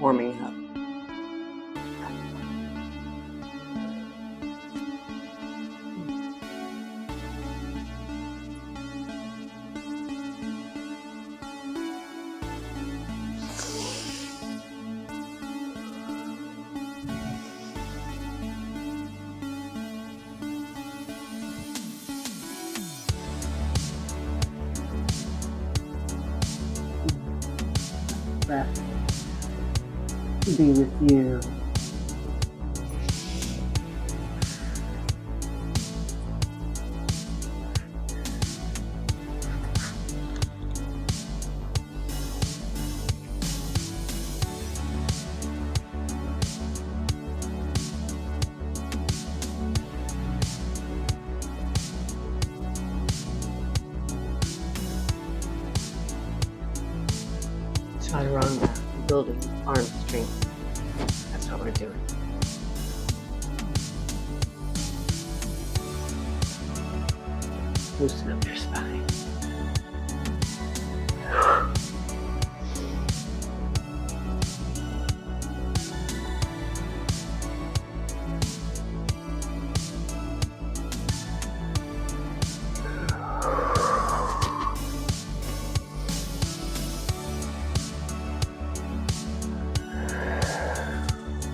warming up. Breath be with you. Chaturanga, building arm strength. That's what we're doing. Loosen up your spine.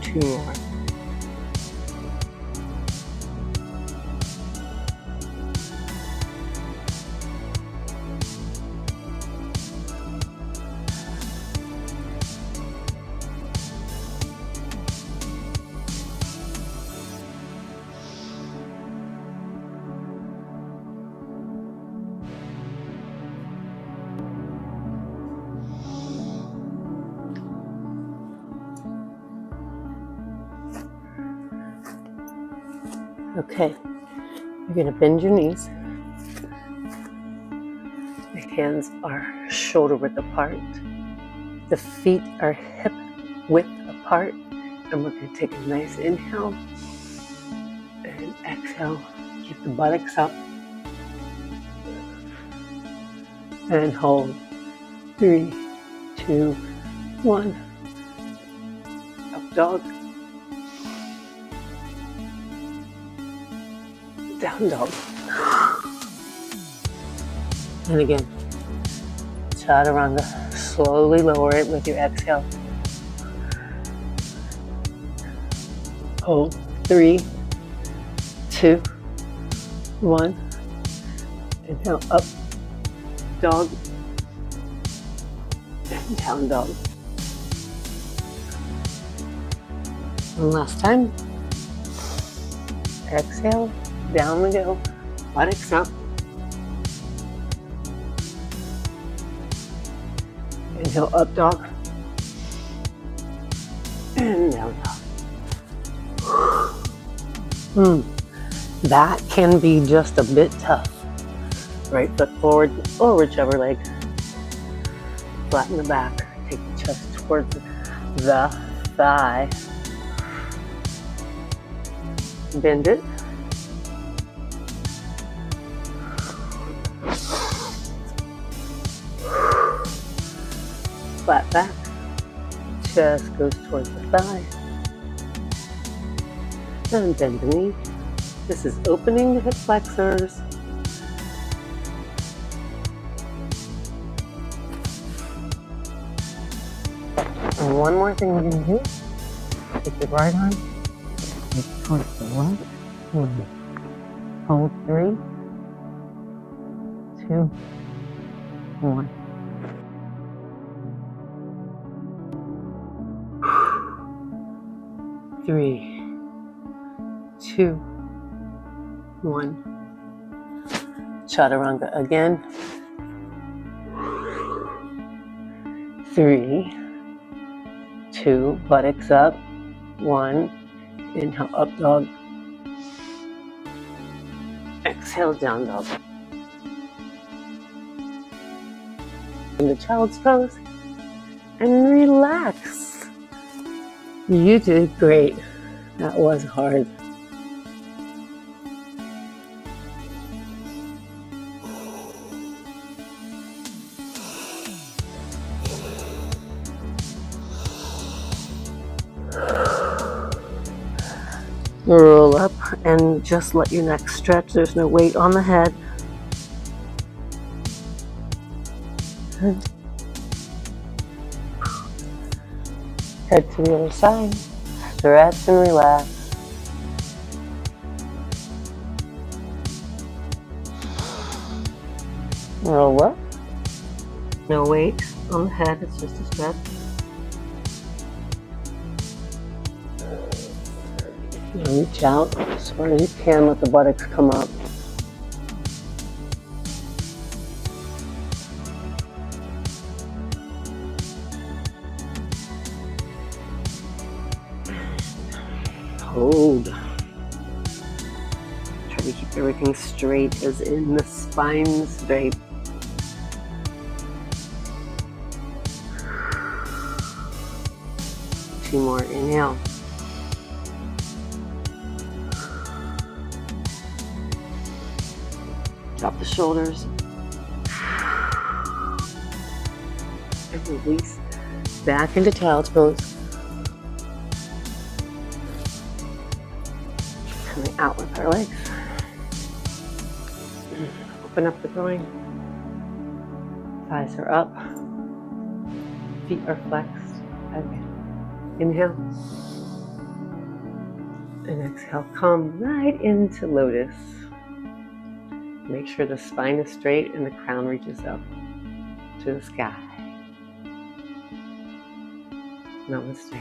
Two more. Okay, you're going to bend your knees. The hands are shoulder width apart. The feet are hip width apart. And we're going to take a nice inhale and exhale. Keep the buttocks up. And hold. 3, 2, 1. Up dog. Down dog. And again, chaturanga. Slowly lower it with your exhale. Hold. 3, 2, 1. Inhale up dog. And down dog. One last time. Exhale. Down we go, buttocks up. Inhale, up dog. And down dog. That can be just a bit tough. Right foot forward or whichever leg. Flatten the back. Take the chest towards the thigh. Bend it. Flat back, chest goes towards the thigh, and bend the knee. This is opening the hip flexors. And one more thing we're going to do, take your right arm, take it towards the left, hold 3, 2, 1. Three, 2, 1. Chaturanga again. 3, 2, buttocks up. 1. Inhale, up dog. Exhale, down dog. In the child's pose and relax. You did great. That was hard. Roll up and just let your neck stretch. There's no weight on the head. Head to the other side. Stretch and relax. Roll up. No weight on the head, it's just a stretch. Reach out as far as you can, let the buttocks come up. Hold. Try to keep everything straight, as in the spine straight. Two more, inhale. Drop the shoulders. And release back into child's pose. Coming out with our legs. Open up the groin. Thighs are up. Feet are flexed. Okay. Inhale. And exhale. Come right into lotus. Make sure the spine is straight and the crown reaches up to the sky. Namaste.